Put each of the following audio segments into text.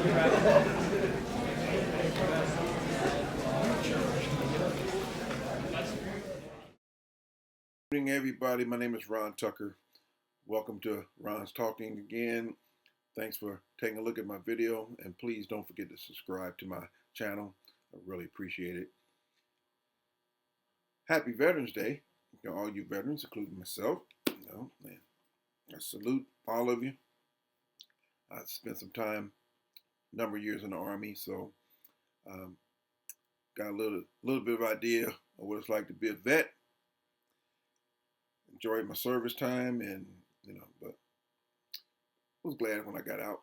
Good evening, everybody. My name is Ron Tucker. Welcome to Ron's Talking again. Thanks for taking a look at my video, and please don't forget to subscribe to my channel. I really appreciate it. Happy Veterans Day to all you veterans, including myself. Man, I salute all of you. I spent some time, number of years in the Army, so got a little bit of idea of what it's like to be a vet. Enjoyed my service time, and but was glad when I got out.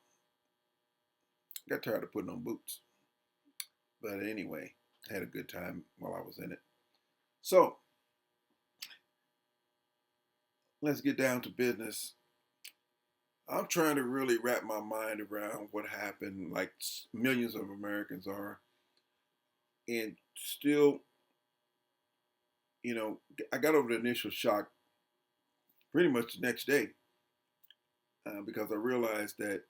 Got tired of putting on boots, but anyway, had a good time while I was in it. So let's get down to business. I'm trying to really wrap my mind around what happened, like millions of Americans are, and still, I got over the initial shock pretty much the next day because I realized that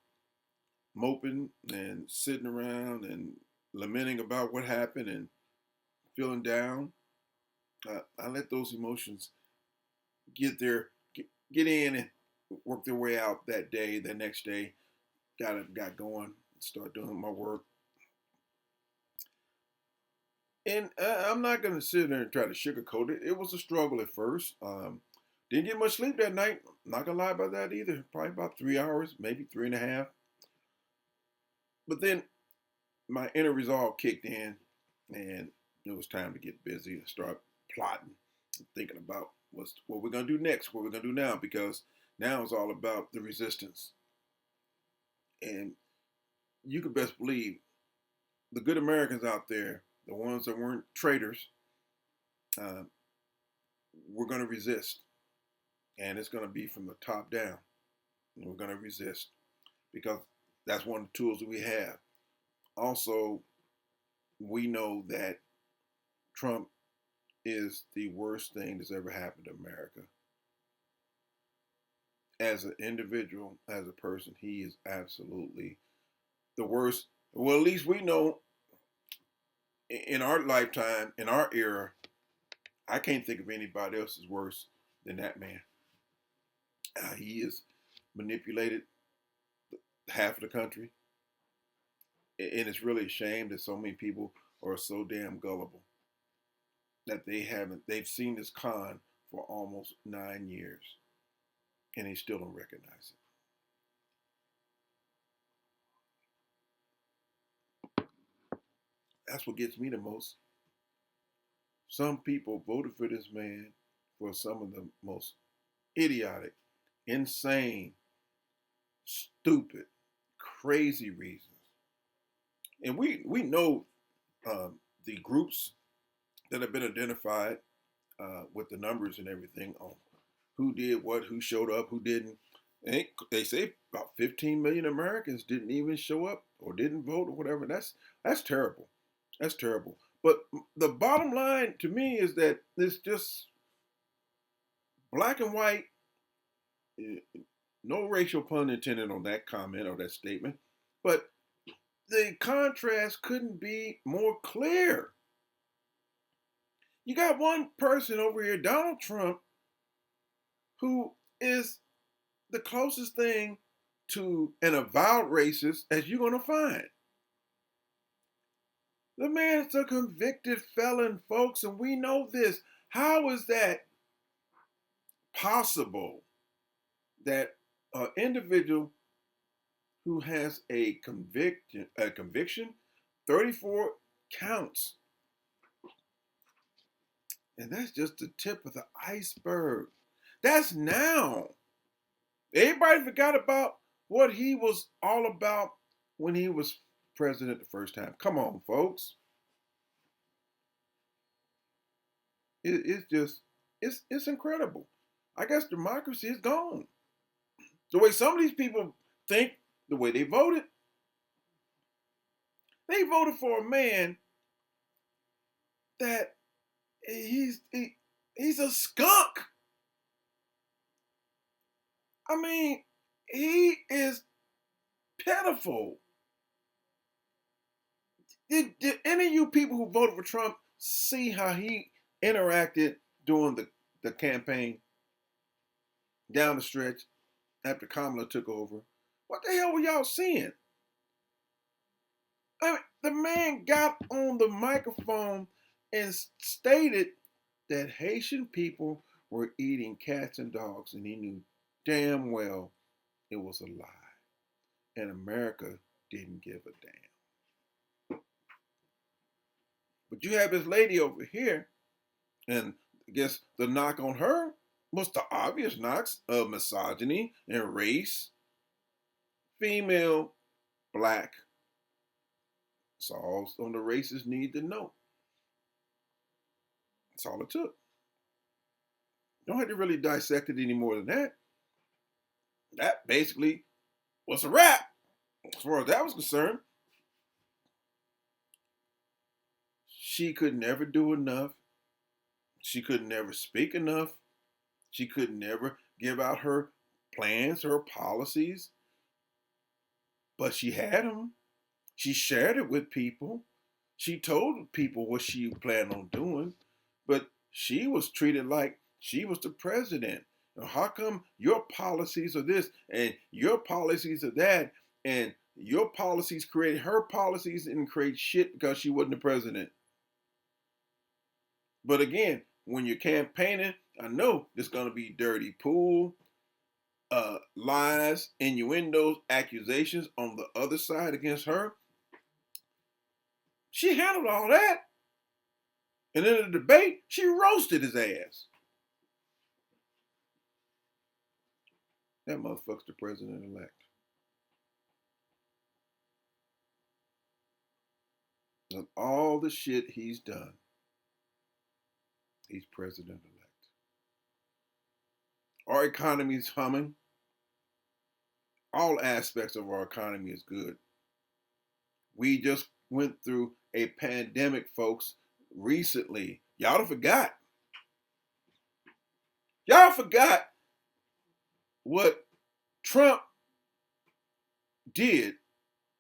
moping and sitting around and lamenting about what happened and feeling down, I let those emotions get in and work their way out that day. The next day, got going, start doing my work. And I'm not going to sit there and try to sugarcoat it. It was a struggle at first. Didn't get much sleep that night. Not going to lie about that either. Probably about 3 hours, maybe 3.5. But then my inner resolve kicked in, and it was time to get busy and start plotting, thinking about what we're going to do next, what we're going to do now, because now it's all about the resistance. And you can best believe the good Americans out there, the ones that weren't traitors, we're going to resist. And it's going to be from the top down. And we're going to resist because that's one of the tools that we have. Also, we know that Trump is the worst thing that's ever happened to America. As an individual, as a person, he is absolutely the worst. Well, at least we know in our lifetime, in our era, I can't think of anybody else as worse than that man. He has manipulated half of the country. And it's really a shame that so many people are so damn gullible that they've seen this con for almost 9 years and they still don't recognize it. That's what gets me the most. Some people voted for this man for some of the most idiotic, insane, stupid, crazy reasons. And we know the groups that have been identified with the numbers and everything on who did what, who showed up, who didn't. And they say about 15 million Americans didn't even show up or didn't vote or whatever. That's terrible. That's terrible. But the bottom line to me is that it's just black and white. No racial pun intended on that comment or that statement. But the contrast couldn't be more clear. You got one person over here, Donald Trump, who is the closest thing to an avowed racist as you're going to find. The man's a convicted felon, folks, and we know this. How is that possible that an individual who has a conviction, 34 counts, and that's just the tip of the iceberg. That's now. Everybody forgot about what he was all about when he was president the first time. Come on, folks. It's incredible. I guess democracy is gone. The way some of these people think, the way they voted for a man that he's a skunk. I mean, he is pitiful. Did any of you people who voted for Trump see how he interacted during the campaign down the stretch after Kamala took over? What the hell were y'all seeing? I mean, the man got on the microphone and stated that Haitian people were eating cats and dogs, and he knew damn well it was a lie. And America didn't give a damn. But you have this lady over here, and I guess the knock on her was the obvious knocks of misogyny and race, female, black. That's all some of the racists need to know. That's all it took. Don't have to really dissect it any more than that. That basically was a wrap, as far as that was concerned. She could never do enough. She could never speak enough. She could never give out her plans, her policies. But she had them. She shared it with people. She told people what she planned on doing. But she was treated like she was the president. Now, how come your policies are this and your policies are that, and your policies create her policies and create shit because she wasn't the president? But again, when you're campaigning, I know there's going to be dirty pool, lies, innuendos, accusations on the other side against her. She handled all that. And in the debate, she roasted his ass. That motherfucker's the president-elect. And all the shit he's done, he's president-elect. Our economy's humming. All aspects of our economy is good. We just went through a pandemic, folks, recently. Y'all forgot. Y'all forgot what Trump did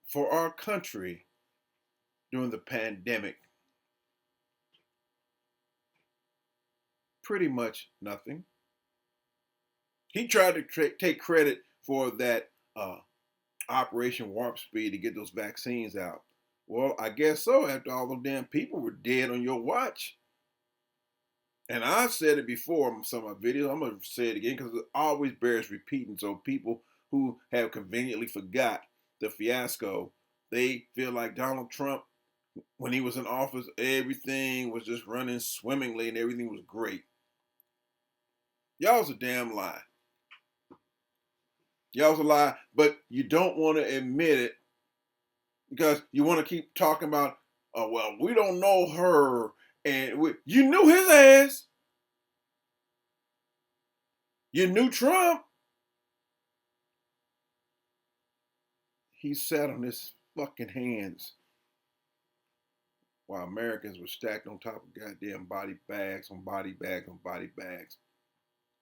for our country during the pandemic. Pretty much nothing. He tried to take credit for that Operation Warp Speed to get those vaccines out. Well, I guess so, after all the damn people were dead on your watch. And I said it before in some of my videos. I'm going to say it again because it always bears repeating. So people who have conveniently forgot the fiasco, they feel like Donald Trump, when he was in office, everything was just running swimmingly and everything was great. Y'all's a damn lie. Y'all's a lie, but you don't want to admit it because you want to keep talking about, oh, well, we don't know her. And you knew his ass. You knew Trump. He sat on his fucking hands while Americans were stacked on top of goddamn body bags on body bags on body bags,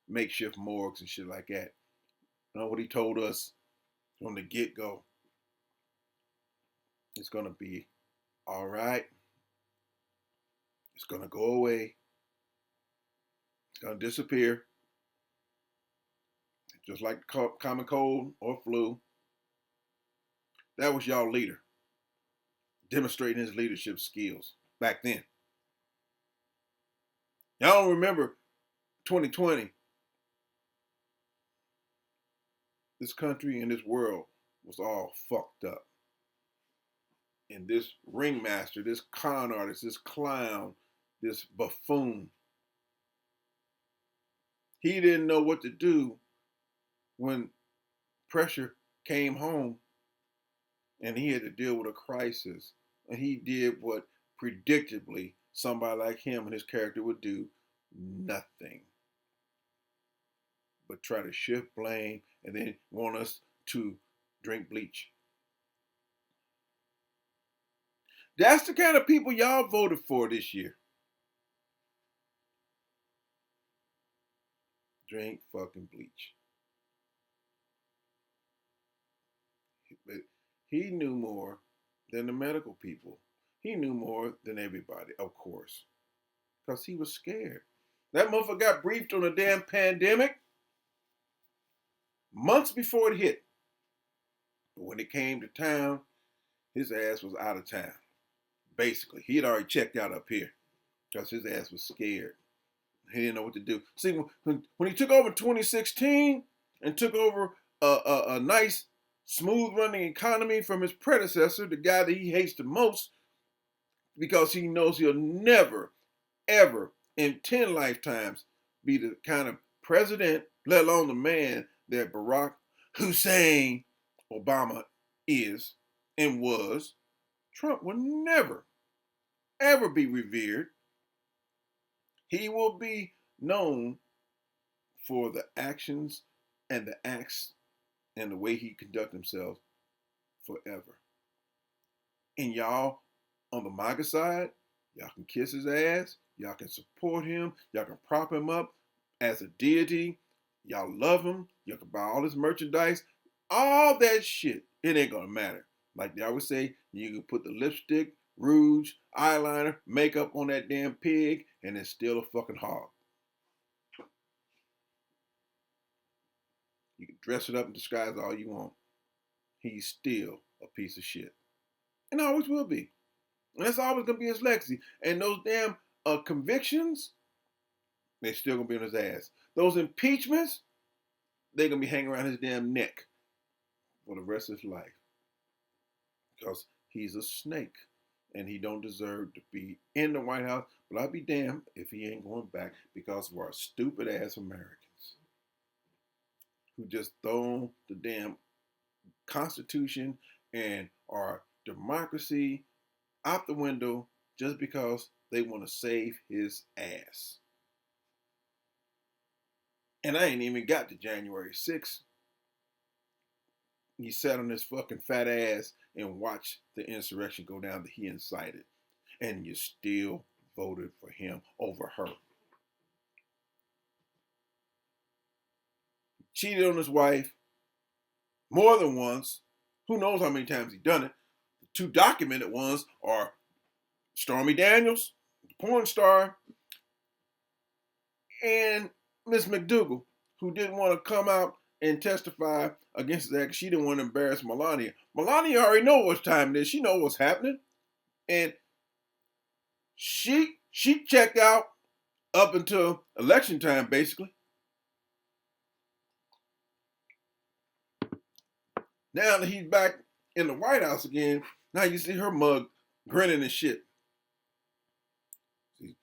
makeshift morgues and shit like that. You know what he told us from the get-go? It's going to be all right. It's going to go away. It's going to disappear. Just like the common cold or flu. That was y'all leader, demonstrating his leadership skills back then. Y'all don't remember 2020. This country and this world was all fucked up. And this ringmaster, this con artist, this clown, this buffoon, he didn't know what to do when pressure came home and he had to deal with a crisis. And he did what predictably somebody like him and his character would do: nothing but try to shift blame and then want us to drink bleach. That's the kind of people y'all voted for this year. Drink fucking bleach. But he knew more than the medical people. He knew more than everybody, of course, because he was scared. That motherfucker got briefed on a damn pandemic months before it hit. But when it came to town, his ass was out of town. Basically, he had already checked out up here because his ass was scared. He didn't know what to do. See, when he took over in 2016 and took over a nice, smooth running economy from his predecessor, the guy that he hates the most, because he knows he'll never, ever in 10 lifetimes be the kind of president, let alone the man that Barack Hussein Obama is and was. Trump will never, ever be revered. He will be known for the actions and the acts and the way he conduct himself forever. And y'all on the MAGA side, y'all can kiss his ass, y'all can support him, y'all can prop him up as a deity, y'all love him, y'all can buy all his merchandise, all that shit. It ain't gonna matter. Like they always say, you can put the lipstick, rouge, eyeliner, makeup on that damn pig, and it's still a fucking hog. You can dress it up and disguise all you want. He's still a piece of shit. And always will be. And that's always going to be his legacy. And those damn convictions, they're still going to be on his ass. Those impeachments, they're going to be hanging around his damn neck for the rest of his life. Because he's a snake. And he don't deserve to be in the White House. But I'll be damned if he ain't going back because of our stupid ass Americans. Who just throw the damn Constitution and our democracy out the window just because they want to save his ass. And I ain't even got to January 6th. He sat on his fucking fat ass and watched the insurrection go down that he incited. And you still voted for him over her. Cheated on his wife more than once. Who knows how many times he's done it. The two documented ones are Stormy Daniels, the porn star, and Miss McDougal, who didn't want to come out and testify against that. She didn't want to embarrass Melania. Melania already knows what time it is. She knows what's happening. And she checked out up until election time, basically. Now that he's back in the White House again, now you see her mug grinning and shit.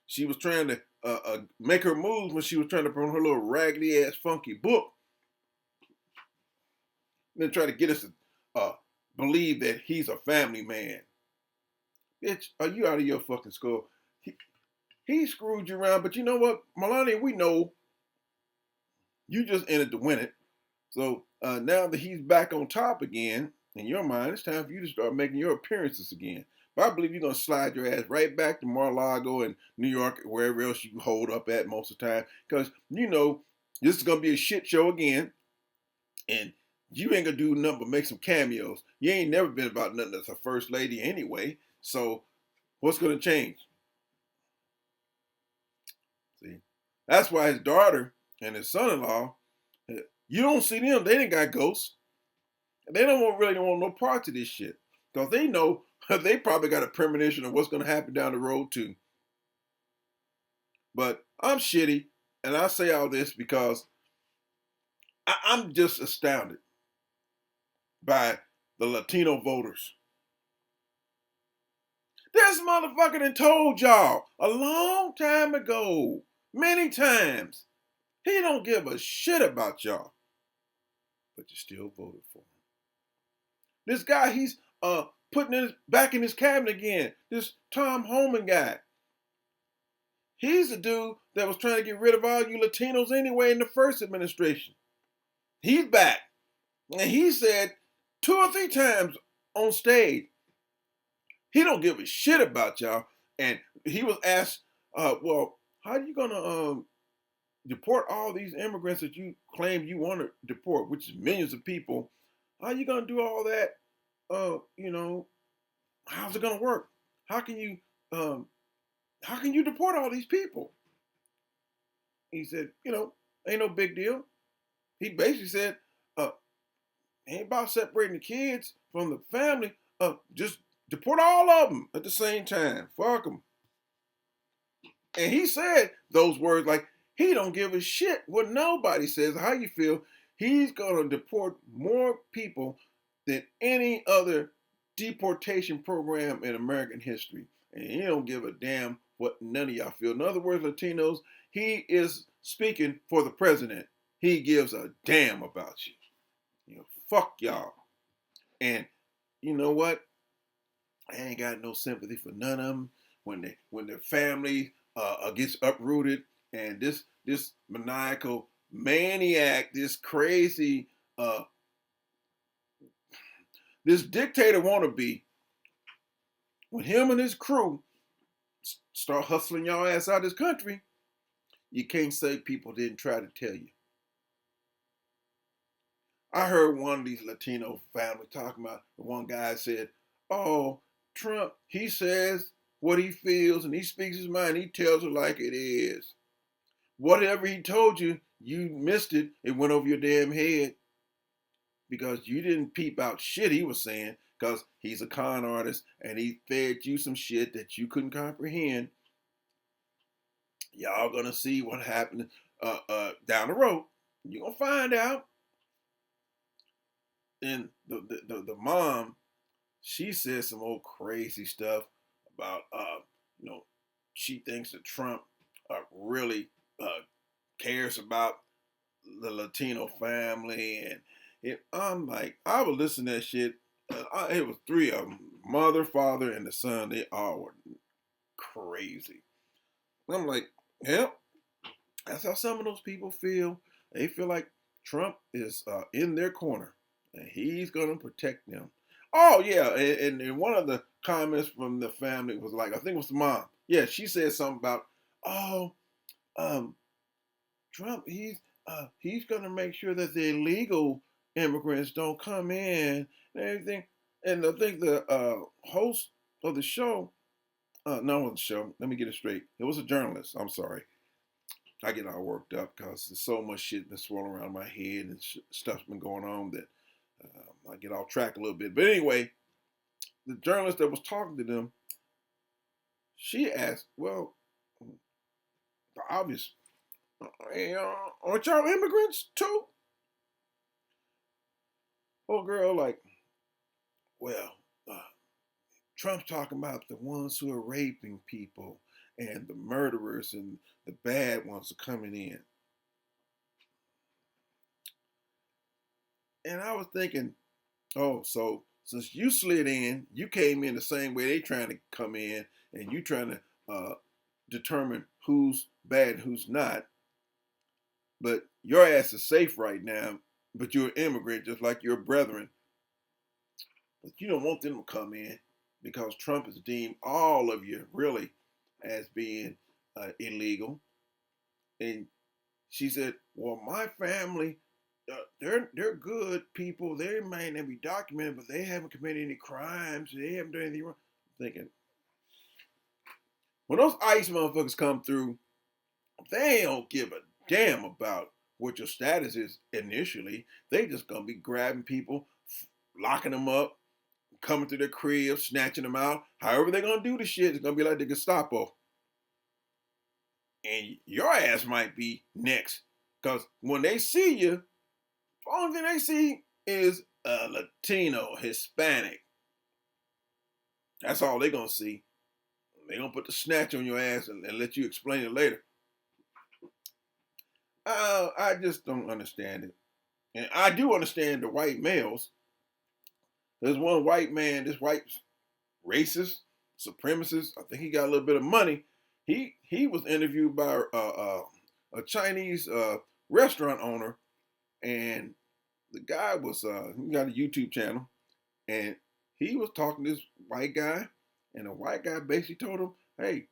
She was trying to make her moves when she was trying to promote her little raggedy ass funky book. And then try to get us to believe that he's a family man. Bitch, are you out of your fucking skull? He screwed you around, but you know what, Melania, we know you just entered to win it. So now that he's back on top again, in your mind, it's time for you to start making your appearances again. But I believe you're going to slide your ass right back to Mar-a-Lago and New York, wherever else you hold up at most of the time. Because, you know, this is going to be a shit show again. And you ain't going to do nothing but make some cameos. You ain't never been about nothing as a first lady anyway. So what's going to change? See, that's why his daughter and his son-in-law, you don't see them. They ain't got ghosts. They don't really want no parts of this shit. Because they know they probably got a premonition of what's going to happen down the road too. But I'm shitty. And I say all this because I'm just astounded by the Latino voters. This motherfucker done told y'all a long time ago, many times, he don't give a shit about y'all. But you still voted for him. This guy, he's putting it back in his cabinet again. This Tom Homan guy. He's the dude that was trying to get rid of all you Latinos anyway in the first administration. He's back. And he said 2 or 3 times on stage, he don't give a shit about y'all. And he was asked, well, how are you going to deport all these immigrants that you claim you want to deport, which is millions of people? How are you going to do all that? You know, how's it going to work? How can you deport all these people? He said, ain't no big deal. He basically said, ain't about separating the kids from the family. Just deport all of them at the same time. Fuck them. And he said those words like he don't give a shit what nobody says, how you feel. He's gonna deport more people than any other deportation program in American history. And he don't give a damn what none of y'all feel. In other words, Latinos, he is speaking for the president. He gives a damn about you. Fuck y'all. And you know what? I ain't got no sympathy for none of them when their family gets uprooted, and this maniacal maniac, this crazy, this dictator wannabe, when him and his crew start hustling y'all ass out of this country, you can't say people didn't try to tell you. I heard one of these Latino families talking about, one guy said, oh, Trump, he says what he feels and he speaks his mind. He tells it like it is. Whatever he told you, you missed it. It went over your damn head because you didn't peep out shit he was saying, because he's a con artist and he fed you some shit that you couldn't comprehend. Y'all gonna see what happened down the road. You're gonna find out. And the mom, she said some old crazy stuff about she thinks that Trump really cares about the Latino family, and I'm like, I was listening to that shit. It was three of them, mother, father, and the son. They all were crazy. I'm like, yeah, that's how some of those people feel. They feel like Trump is in their corner, and he's gonna protect them. Oh yeah, and one of the comments from the family was like, I think it was the mom. Yeah, she said something about, oh, Trump, he's gonna make sure that the illegal immigrants don't come in and everything. And I think the host of the show, no, it wasn't the show. Let me get it straight. It was a journalist. I'm sorry. I get all worked up because there's so much shit been swirling around my head and stuff's been going on that I get off track a little bit. But anyway, the journalist that was talking to them, she asked, well, the obvious, aren't y'all immigrants too? Old girl like, well, Trump's talking about the ones who are raping people and the murderers and the bad ones are coming in. And I was thinking, oh, so since you slid in, you came in the same way they trying to come in, and you trying to determine who's bad and who's not. But your ass is safe right now, but you're an immigrant just like your brethren. But you don't want them to come in because Trump has deemed all of you really as being illegal. And she said, well, my family, they're good people. They may not be documented, but they haven't committed any crimes. They haven't done anything wrong. I'm thinking, when those ICE motherfuckers come through, they don't give a damn about what your status is initially. They just gonna be grabbing people, locking them up, coming through their crib, snatching them out. However they're gonna do the shit, it's gonna be like the Gestapo. And your ass might be next. Because when they see you, the only thing they see is a Latino, Hispanic. That's all they're gonna see. They're gonna put the snatch on your ass and let you explain it later. I just don't understand it. And I do understand the white males. There's one white man, this white racist, supremacist. I think he got a little bit of money. He was interviewed by a Chinese restaurant owner, and the guy was he got a YouTube channel, and he was talking to this white guy, and the white guy basically told him, "Hey,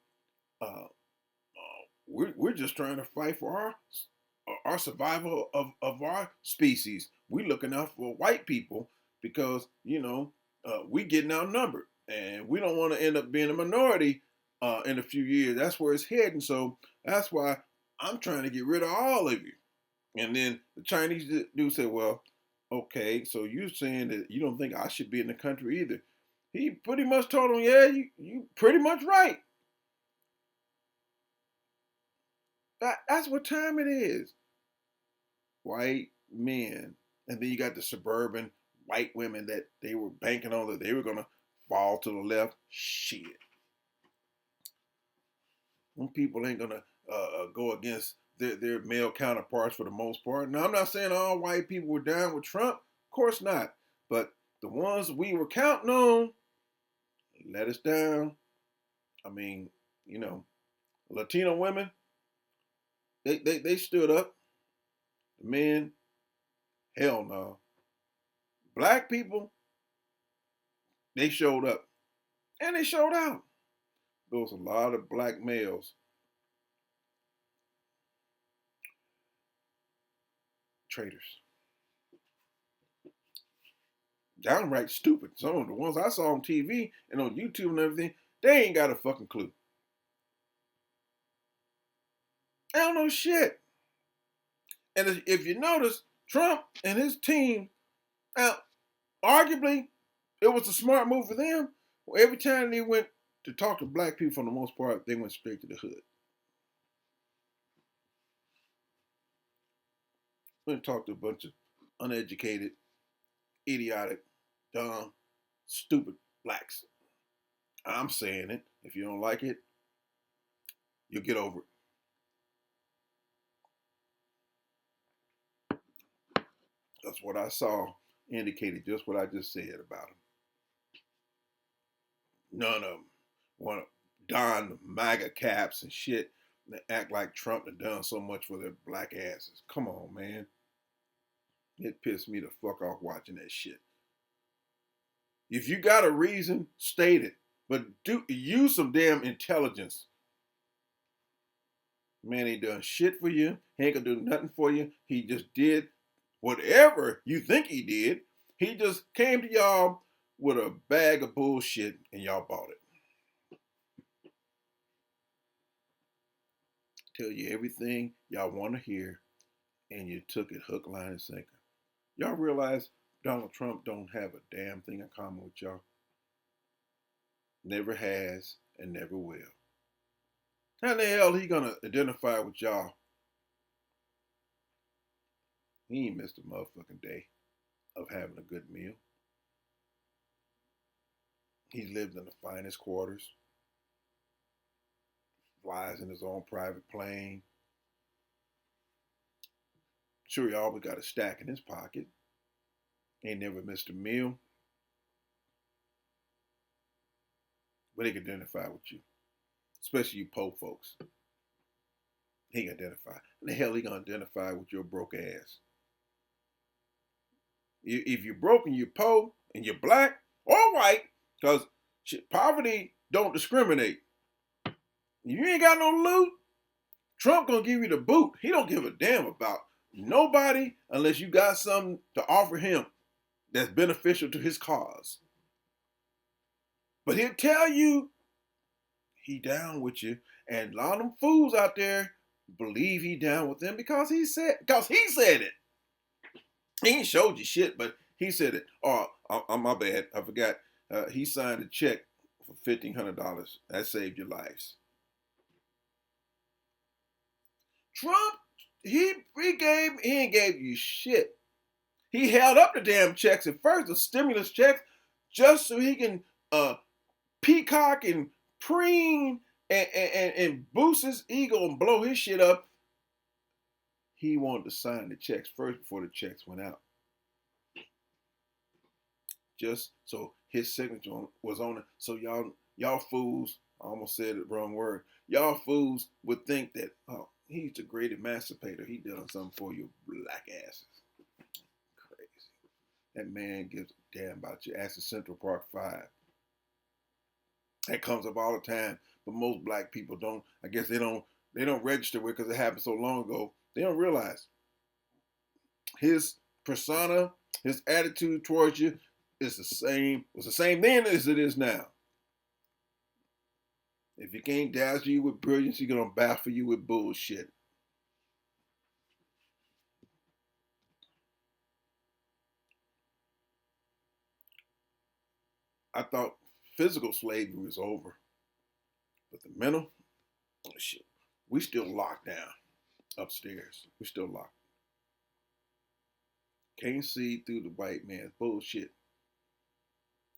we're just trying to fight for our survival of our species. We're looking out for white people because we getting outnumbered. And we don't want to end up being a minority in a few years. That's where it's heading. So that's why I'm trying to get rid of all of you. And then the Chinese dude said, well, okay, so you're saying that you don't think I should be in the country either. He pretty much told him, yeah, you pretty much right. That's what time it is. White men. And then you got the suburban white women that they were banking on that they were going to fall to the left. Shit. Them people ain't going to go against their male counterparts for the most part. Now, I'm not saying all white people were down with Trump. Of course not. But the ones we were counting on let us down. I mean, you know, Latino women, they stood up. The men, hell no. Black people, they showed up. And they showed out. There was a lot of black males. Traitors. Downright stupid. Some of the ones I saw on TV and on YouTube and everything, they ain't got a fucking clue. They don't know shit. And if you notice, Trump and his team, now, arguably, it was a smart move for them. Every time they went to talk to black people, for the most part, they went straight to the hood. Went and talked to a bunch of uneducated, idiotic, dumb, stupid blacks. I'm saying it. If you don't like it, you'll get over it. That's what I saw indicated just what I just said about them. None of them want to don the MAGA caps and shit and act like Trump had done so much for their black asses. Come on, man. It pissed me the fuck off watching that shit. If you got a reason, state it. But use some damn intelligence. Man ain't done shit for you. He ain't gonna do nothing for you. He just did whatever you think he did. He just came to y'all with a bag of bullshit and y'all bought it. Tell you everything y'all want to hear and you took it hook, line, and sinker. Y'all realize Donald Trump don't have a damn thing in common with y'all? Never has and never will. How the hell he gonna identify with y'all? He ain't missed a motherfucking day of having a good meal. He's lived in the finest quarters. Flies in his own private plane. Sure, he always got a stack in his pocket. Ain't never missed a meal. But he can identify with you. Especially you po folks. He can identify. How the hell he gonna identify with your broke ass? If you're broke and you're po and you're black or white, because poverty don't discriminate. You ain't got no loot, Trump gonna give you the boot. He don't give a damn about nobody unless you got something to offer him that's beneficial to his cause. But he'll tell you he down with you, and a lot of them fools out there believe he down with them because he said it. He ain't showed you shit, but he said it. Oh, my bad. I forgot. He signed a check for $1,500. That saved your lives. Trump, he ain't gave you shit. He held up the damn checks at first, the stimulus checks, just so he can peacock and preen and boost his ego and blow his shit up. He wanted to sign the checks first before the checks went out. Just so his signature was on it. So y'all fools, I almost said the wrong word. Y'all fools would think that, oh, he's the great emancipator. He done something for you black asses. Crazy. That man gives a damn about you. Ask the Central Park 5. That comes up all the time. But most black people don't, I guess they don't register with because it happened so long ago. They don't realize his persona, his attitude towards you is the same. It's the same then as it is now. If he can't dazzle you with brilliance, he's gonna baffle you with bullshit. I thought physical slavery was over, but the mental, shit, we still locked down upstairs. We still locked. Can't see through the white man's bullshit.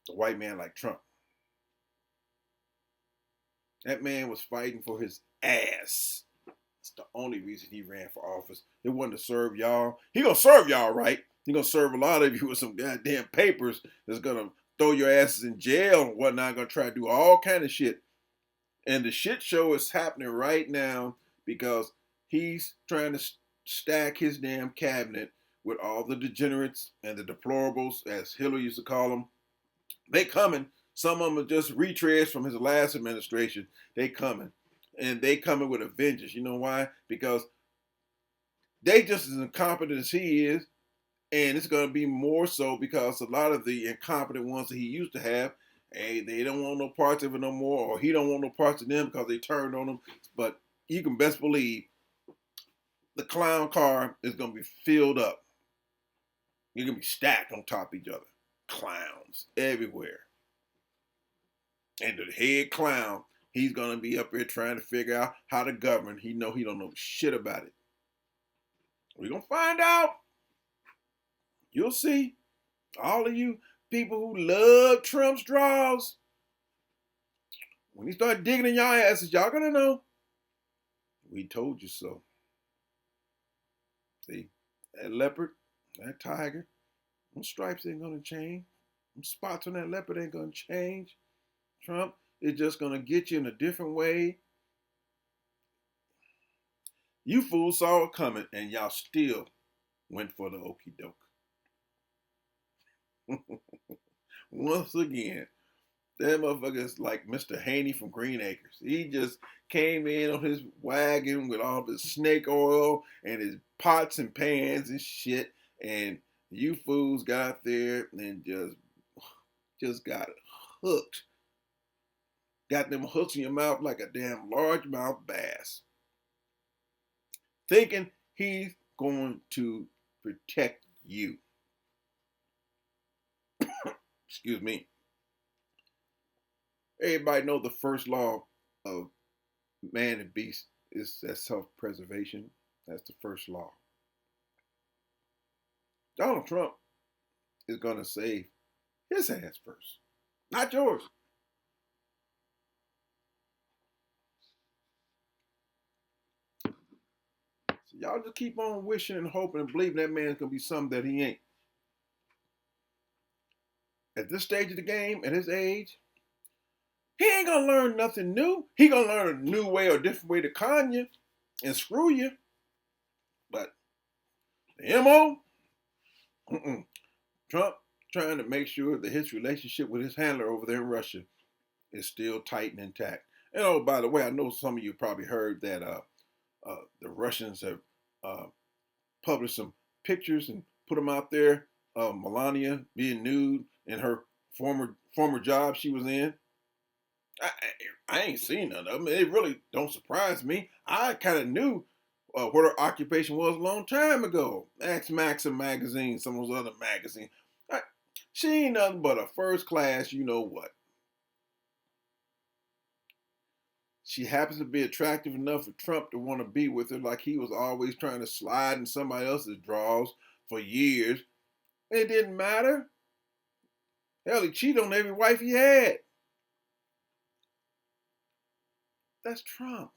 The white man like Trump. That man was fighting for his ass. That's the only reason he ran for office. It wasn't to serve y'all. He gonna serve y'all, right? He gonna serve a lot of you with some goddamn papers that's gonna throw your asses in jail and whatnot. Gonna try to do all kind of shit. And the shit show is happening right now because he's trying to stack his damn cabinet with all the degenerates and the deplorables, as Hillary used to call them. They coming. Some of them are just retreads from his last administration. They coming. And they coming with a vengeance. You know why? Because they just as incompetent as he is. And it's going to be more so because a lot of the incompetent ones that he used to have, hey, they don't want no parts of it no more, or he don't want no parts of them because they turned on him. But you can best believe the clown car is going to be filled up. You're going to be stacked on top of each other. Clowns everywhere. And the head clown, he's going to be up here trying to figure out how to govern. He don't know shit about it. We're going to find out. You'll see. All of you people who love Trump's draws, when he start digging in y'all asses, y'all going to know. We told you so. See, that leopard, that tiger, them stripes ain't going to change. Them spots on that leopard ain't going to change. Trump is just going to get you in a different way. You fools saw it coming and y'all still went for the okie doke. Once again, that motherfucker is like Mr. Haney from Green Acres. He just came in on his wagon with all his snake oil and his pots and pans and shit. And you fools got out there and just got hooked. Got them hooks in your mouth like a damn largemouth bass. Thinking he's going to protect you. Excuse me. Everybody know the first law of man and beast is that self-preservation. That's the first law. Donald Trump is going to save his ass first, not yours. So y'all just keep on wishing and hoping and believing that man's going to be something that he ain't. At this stage of the game, at his age, he ain't going to learn nothing new. He going to learn a new way or a different way to con you and screw you. But the M.O., Trump trying to make sure that his relationship with his handler over there in Russia is still tight and intact. And oh, by the way, I know some of you probably heard that the Russians have published some pictures and put them out there of Melania being nude in her former job she was in. I ain't seen none of them. It really don't surprise me. I kind of knew what her occupation was a long time ago. Ask Maxim magazine, some of those other magazines. She ain't nothing but a first class, you know what. She happens to be attractive enough for Trump to want to be with her, like he was always trying to slide in somebody else's draws for years. It didn't matter. Hell, he cheated on every wife he had. That's Trump.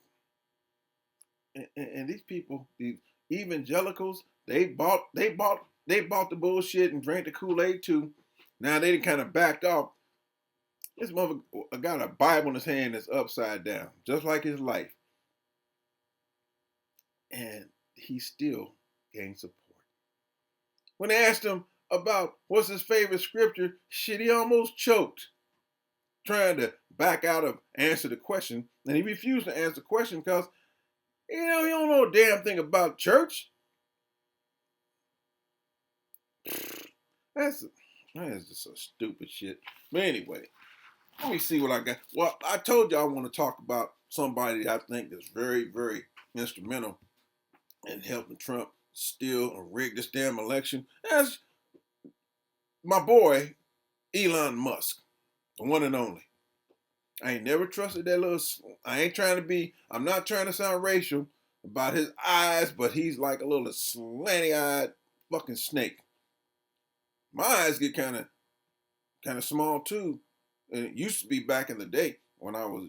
And these people, these evangelicals, they bought the bullshit and drank the Kool-Aid too. Now they kind of backed off. This motherfucker got a Bible in his hand that's upside down, just like his life. And he still gained support. When they asked him about what's his favorite scripture, shit, he almost choked, trying to back out of answer the question. And he refused to answer the question because, he don't know a damn thing about church. That is just so stupid shit. But anyway, Let me see what I got. Well, I told you I want to talk about somebody I think is very, very instrumental in helping Trump steal and rig this damn election. That's my boy, Elon Musk, the one and only. I ain't never trusted that little. I'm not trying to sound racial about his eyes, but he's like a little slanty-eyed fucking snake. My eyes get kind of small too, and it used to be back in the day when I was,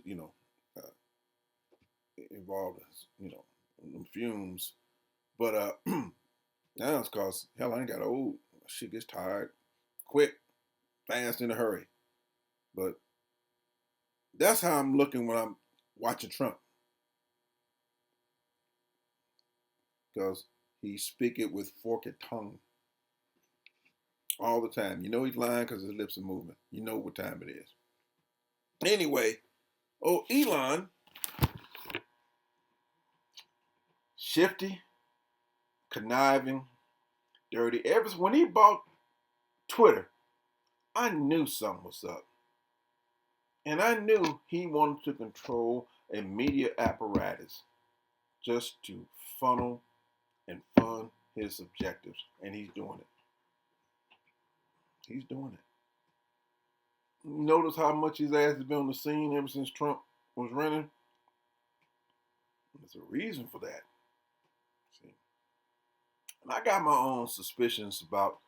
uh, involved in, in fumes. But now it's cause hell, I ain't got old. Shit gets tired, quick, fast, in a hurry. But that's how I'm looking when I'm watching Trump, because he speak it with forked tongue all the time. You know he's lying because his lips are moving. You know what time it is. Anyway, Elon, shifty, conniving, dirty. When he bought Twitter, I knew something was up. And I knew he wanted to control a media apparatus just to funnel and fund his objectives. And he's doing it. He's doing it. Notice how much his ass has been on the scene ever since Trump was running? There's a reason for that. See? And I got my own suspicions about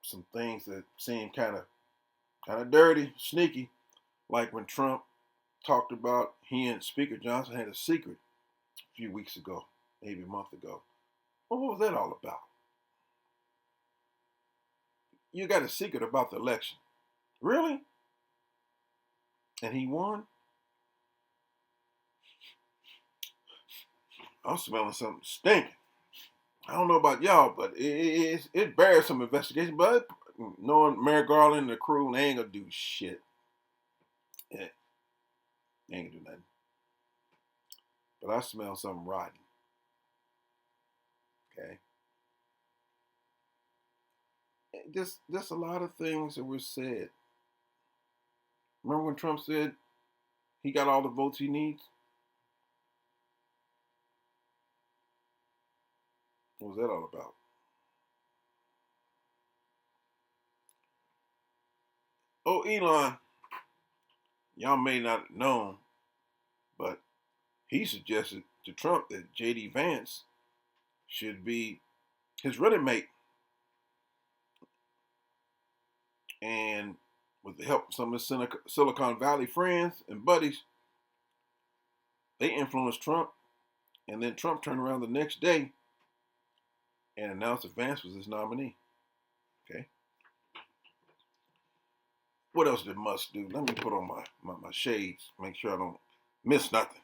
some things that seem kind of dirty, sneaky, like when Trump talked about he and Speaker Johnson had a secret a few weeks ago, maybe a month ago. Well, what was that all about? You got a secret about the election. Really? And he won? I'm smelling something stinking. I don't know about y'all, but it bears some investigation. But knowing Merrick Garland and the crew, they ain't gonna do shit. Yeah, they ain't gonna do nothing. But I smell something rotten. Okay. Just a lot of things that were said. Remember when Trump said he got all the votes he needs? What was that all about? Elon, y'all may not have known, but he suggested to Trump that J.D. Vance should be his running mate. And with the help of some of his Silicon Valley friends and buddies, they influenced Trump. And then Trump turned around the next day and announced that Vance was his nominee. Okay. What else did Musk do? Let me put on my shades, make sure I don't miss nothing.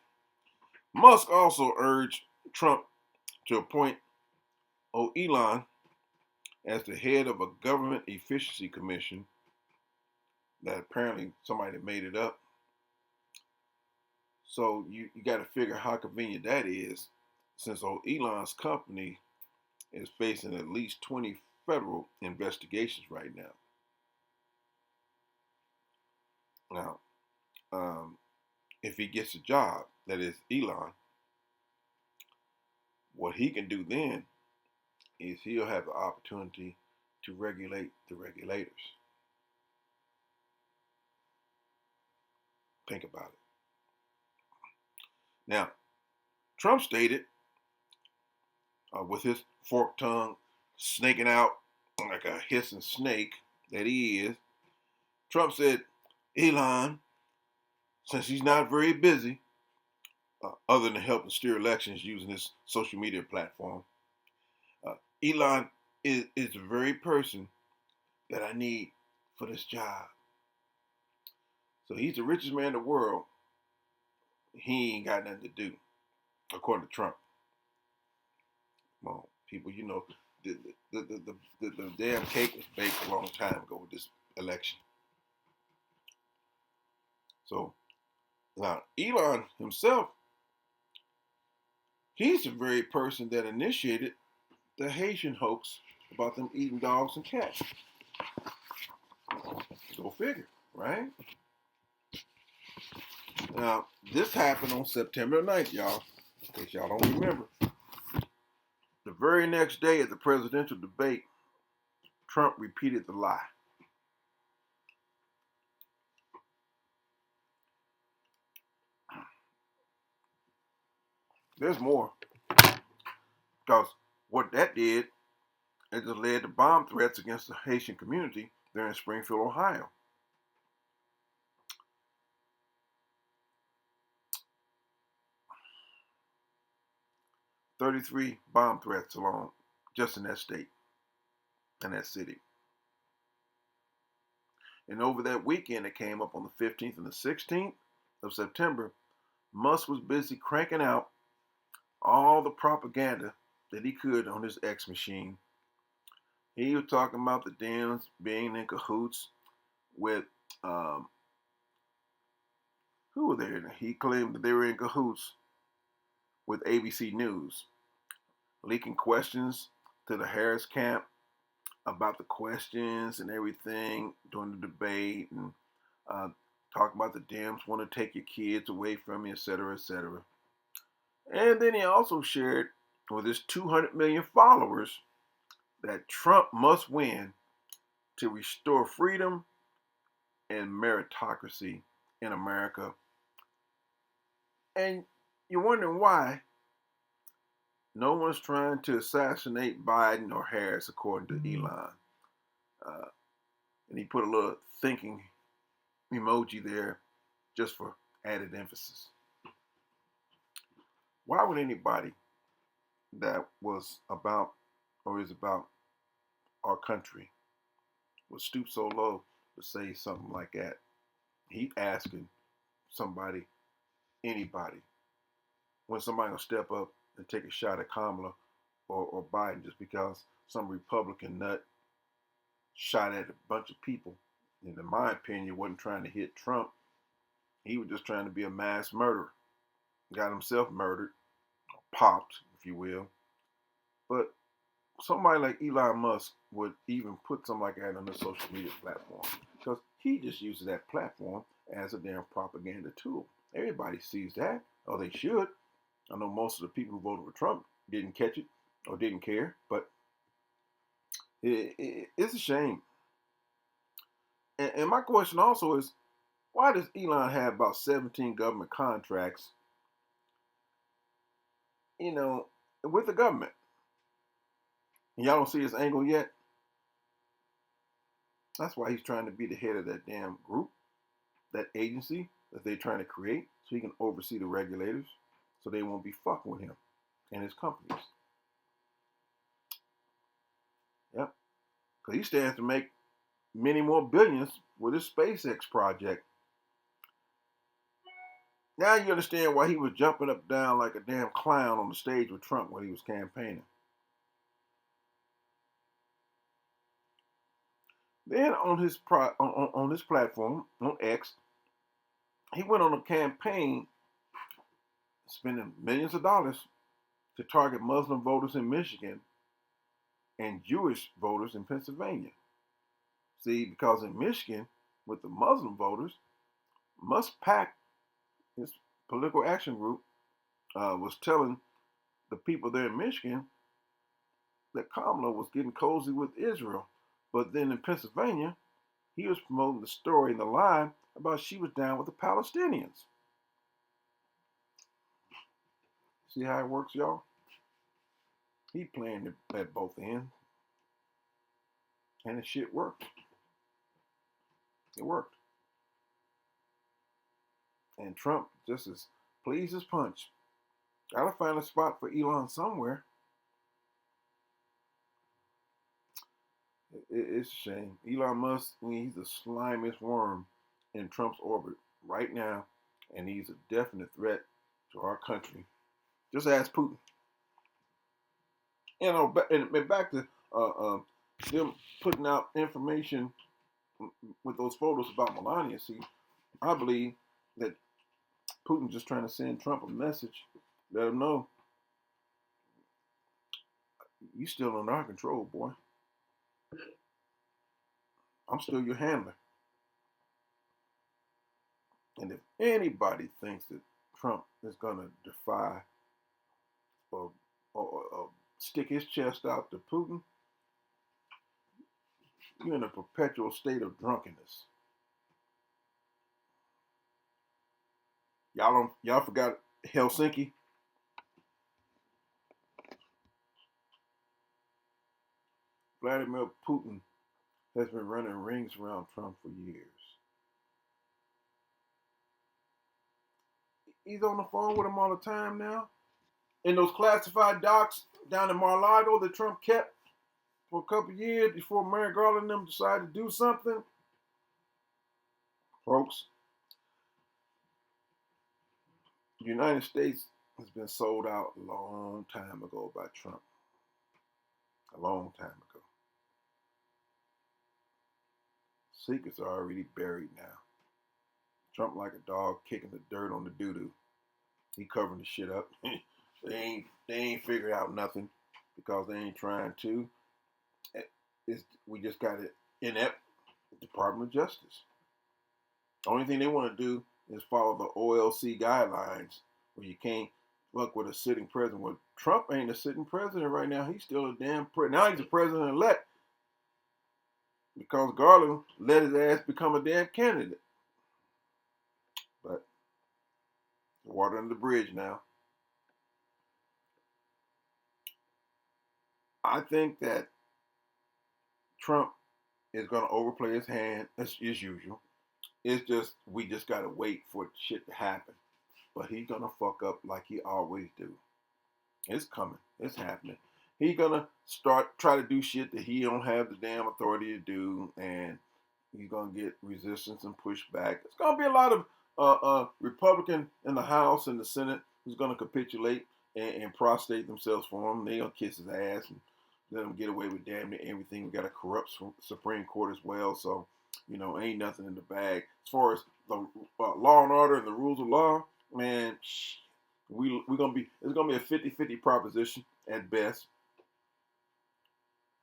Musk also urged Trump to appoint Elon as the head of a government efficiency commission that apparently somebody made it up. So you got to figure how convenient that is, since Elon's company is facing at least 20 federal investigations right now. Now, if he gets a job, that is Elon, what he can do then is he'll have the opportunity to regulate the regulators. Think about it. Now, Trump stated, with his forked tongue snaking out like a hissing snake that he is, Trump said, Elon, since he's not very busy, other than helping steer elections using his social media platform, Elon is the very person that I need for this job. So he's the richest man in the world. He ain't got nothing to do, according to Trump. Well, people, the damn cake was baked a long time ago with this election. So now Elon himself, he's the very person that initiated the Haitian hoax about them eating dogs and cats. Go figure, right? Now, this happened on September 9th, y'all, in case y'all don't remember. The very next day at the presidential debate, Trump repeated the lie. There's more, because what that did, it just led to bomb threats against the Haitian community there in Springfield, Ohio. "33 bomb threats alone just in that state and that city. And over that weekend, it came up on the 15th and the 16th of September, Musk was busy cranking out all the propaganda that he could on his X machine. He was talking about the Dems being in cahoots with, who were there? He claimed that they were in cahoots with ABC News, leaking questions to the Harris camp about the questions and everything during the debate, and talking about the Dems want to take your kids away from you, etc., etc. And then he also shared with his 200 million followers that Trump must win to restore freedom and meritocracy in America. And you're wondering why no one's trying to assassinate Biden or Harris, according to Elon. And he put a little thinking emoji there just for added emphasis. Why would anybody that was about or is about our country would stoop so low to say something like that? He asking somebody, anybody, when somebody will step up and take a shot at Kamala or Biden just because some Republican nut shot at a bunch of people. And in my opinion, wasn't trying to hit Trump. He was just trying to be a mass murderer. Got himself murdered, popped, if you will. But somebody like Elon Musk would even put something like that on a social media platform, because he just uses that platform as a damn propaganda tool. Everybody sees that, or they should. I know most of the people who voted for Trump didn't catch it or didn't care, but it's a shame. And my question also is, why does Elon have about 17 government contracts, with the government? And y'all don't see his angle yet? That's why he's trying to be the head of that damn group, that agency that they're trying to create, so he can oversee the regulators, so they won't be fucking with him and his companies. Yep. Because he stands to make many more billions with his SpaceX project. Now you understand why he was jumping up and down like a damn clown on the stage with Trump when he was campaigning. Then on his on his platform on X, he went on a campaign spending millions of dollars to target Muslim voters in Michigan and Jewish voters in Pennsylvania. See, because in Michigan, with the Muslim voters, Musk PAC, his political action group, was telling the people there in Michigan that Kamala was getting cozy with Israel. But then in Pennsylvania, he was promoting the story and the lie about she was down with the Palestinians. See how it works, y'all? He playing at both ends. And the shit worked. It worked. And Trump just as pleased as punch. Gotta find a spot for Elon somewhere. It's a shame. Elon Musk, he's the slimiest worm in Trump's orbit right now, and he's a definite threat to our country. Just ask Putin. And back to them putting out information with those photos about Melania. See, I believe that Putin's just trying to send Trump a message, let him know you still under our control, boy. I'm still your handler. And if anybody thinks that Trump is going to defy or, or stick his chest out to Putin, you're in a perpetual state of drunkenness. Y'all forgot Helsinki? Vladimir Putin has been running rings around Trump for years. He's on the phone with him all the time now. In those classified docs down in Mar-a-Lago that Trump kept for a couple of years before Merrick Garland and them decided to do something. Folks, the United States has been sold out a long time ago by Trump. A long time ago. Secrets are already buried now. Trump like a dog kicking the dirt on the doo-doo. He covering the shit up. they ain't figured out nothing because they ain't trying to. We just got an inept Department of Justice. The only thing they want to do is follow the OLC guidelines where you can't fuck with a sitting president. Well, Trump ain't a sitting president right now. He's still a damn president. Now he's a president-elect because Garland let his ass become a damn candidate. But the water under the bridge now. I think that Trump is going to overplay his hand as usual. It's just, we just got to wait for shit to happen. But he's going to fuck up like he always do. It's coming. It's happening. He's going to try to do shit that he don't have the damn authority to do. And he's going to get resistance and pushback. It's going to be a lot of Republican in the House and the Senate who's going to capitulate and prostrate themselves for him. They're going to kiss his ass and let him get away with damn near everything. We got a corrupt Supreme Court as well. So, ain't nothing in the bag. As far as the law and order and the rules of law, man, it's gonna be a 50-50 proposition at best.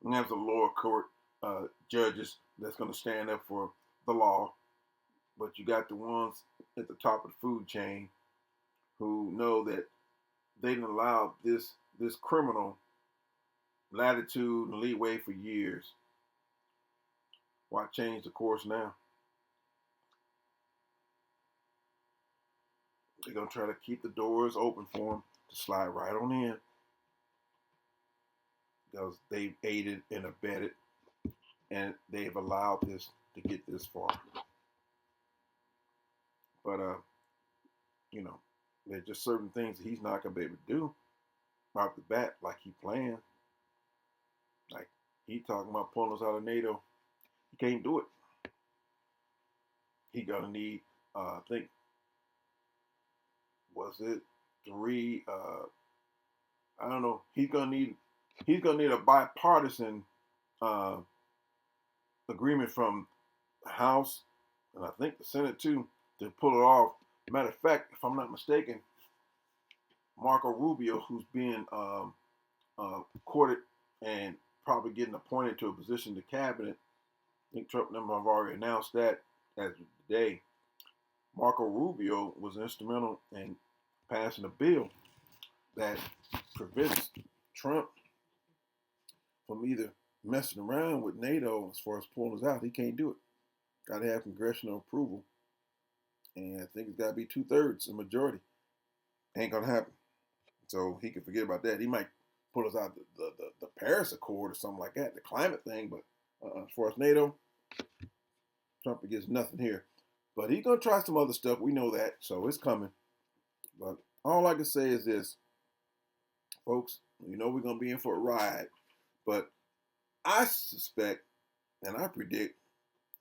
And have the lower court judges that's gonna stand up for the law, but you got the ones at the top of the food chain who know that they didn't allow this criminal latitude and leeway for years. Why change the course now? They're going to try to keep the doors open for him to slide right on in because they've aided and abetted and they've allowed this to get this far. But, there's just certain things that he's not going to be able to do off the bat like he planned. Like, he talking about pulling us out of NATO. He can't do it. He going to need, I think, was it 3? I don't know. He's gonna need a bipartisan agreement from the House and I think the Senate too to pull it off. Matter of fact, if I'm not mistaken, Marco Rubio, who's being courted and probably getting appointed to a position in the cabinet, I think Trump and them have already announced that as of today. Marco Rubio was instrumental in passing a bill that prevents Trump from either messing around with NATO as far as pulling us out. He can't do it. Got to have congressional approval. And I think it's got to be 2/3, a majority. Ain't going to happen. So he can forget about that. He might pull us out the Paris Accord or something like that, the climate thing. But as far as NATO, Trump gets nothing here. But he's going to try some other stuff. We know that. So it's coming. But all I can say is this, folks, we're going to be in for a ride. But I suspect and I predict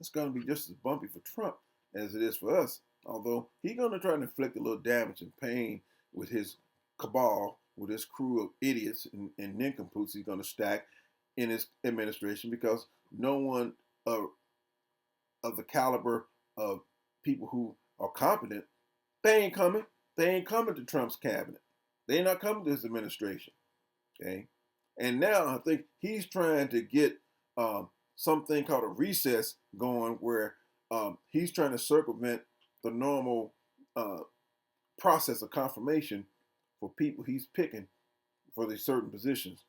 it's going to be just as bumpy for Trump as it is for us. Although he's going to try to inflict a little damage and pain with his cabal, with his crew of idiots and nincompoops he's going to stack in his administration because no one of the caliber of people who are competent, they ain't coming. They ain't coming to Trump's cabinet. They ain't not coming to his administration. Okay? And now I think he's trying to get something called a recess going where he's trying to circumvent the normal process of confirmation for people he's picking for these certain positions.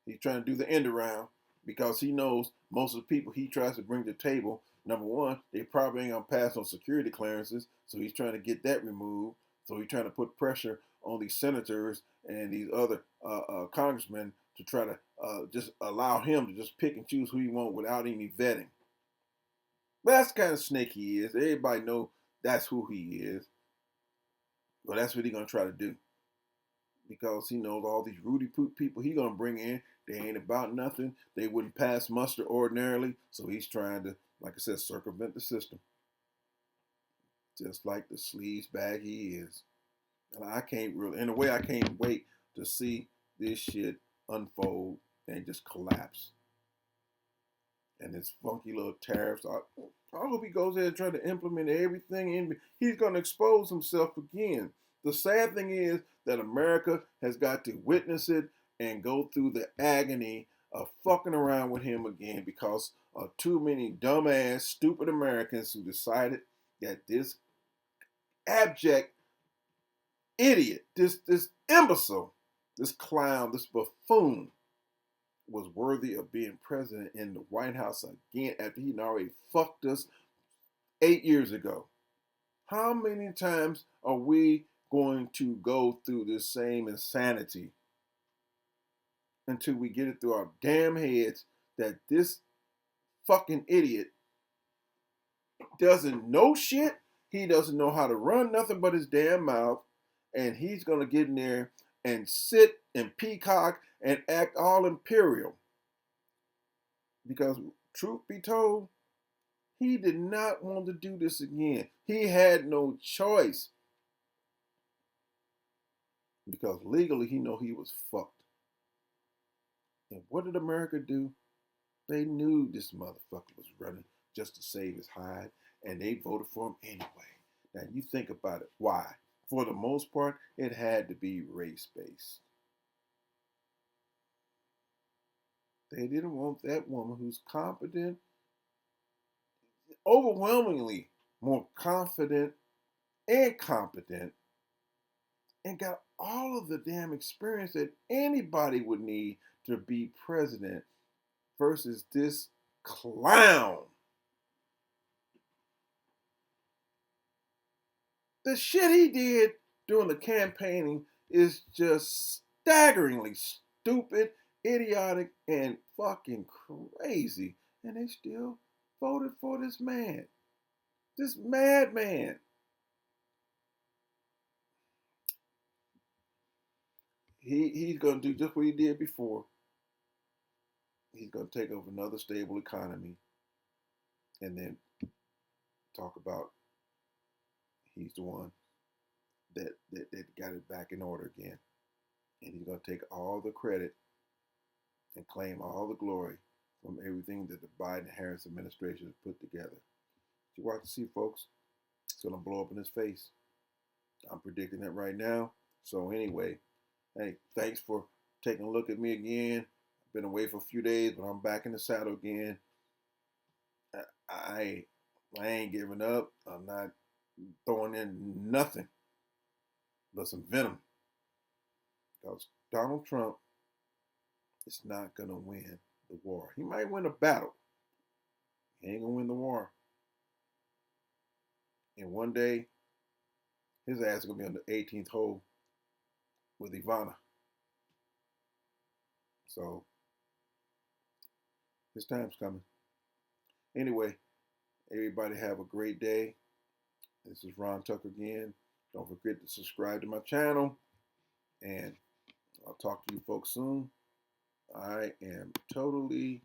He's trying to do the end around because he knows most of the people he tries to bring to the table, number one, they probably ain't gonna pass on security clearances, so he's trying to get that removed. So he's trying to put pressure on these senators and these other congressmen to try to just allow him to just pick and choose who he wants without any vetting. But that's the kind of snake he is. Everybody know that's who he is. But that's what he's gonna try to do. Because he knows all these Rudy Poot people he's gonna bring in, they ain't about nothing. They wouldn't pass muster ordinarily. So he's trying to, like I said, circumvent the system. Just like the sleaze bag he is. And I can't really, in a way, I can't wait to see this shit unfold and just collapse. And his funky little tariffs. I hope he goes there and try to implement everything in. He's going to expose himself again. The sad thing is that America has got to witness it and go through the agony of fucking around with him again because of too many dumbass, stupid Americans who decided that this abject idiot, this imbecile, this clown, this buffoon was worthy of being president in the White House again after he'd already fucked us 8 years ago. How many times are we going to go through this same insanity until we get it through our damn heads that this fucking idiot doesn't know shit? He doesn't know how to run nothing but his damn mouth, and he's going to get in there and sit and peacock and act all imperial. Because truth be told, he did not want to do this again. He had no choice. Because legally he know he was fucked. And what did America do? They knew this motherfucker was running just to save his hide, and they voted for him anyway. Now you think about it. Why? For the most part, it had to be race-based. They didn't want that woman who's competent, overwhelmingly more confident and competent, and got all of the damn experience that anybody would need to be president versus this clown. The shit he did during the campaigning is just staggeringly stupid, idiotic, and fucking crazy. And they still voted for this man. This madman. He's going to do just what he did before. He's going to take over another stable economy and then talk about he's the one that got it back in order again. And he's going to take all the credit and claim all the glory from everything that the Biden-Harris administration has put together. You watch to see, folks. It's going to blow up in his face. I'm predicting that right now. So anyway, hey, thanks for taking a look at me again. I've been away for a few days, but I'm back in the saddle again. I ain't giving up. I'm not throwing in nothing but some venom. Because Donald Trump is not going to win the war. He might win a battle. He ain't going to win the war. And one day, his ass is going to be on the 18th hole with Ivana. So, his time's coming. Anyway, everybody have a great day. This is Ron Tucker again. Don't forget to subscribe to my channel. And I'll talk to you folks soon. I am totally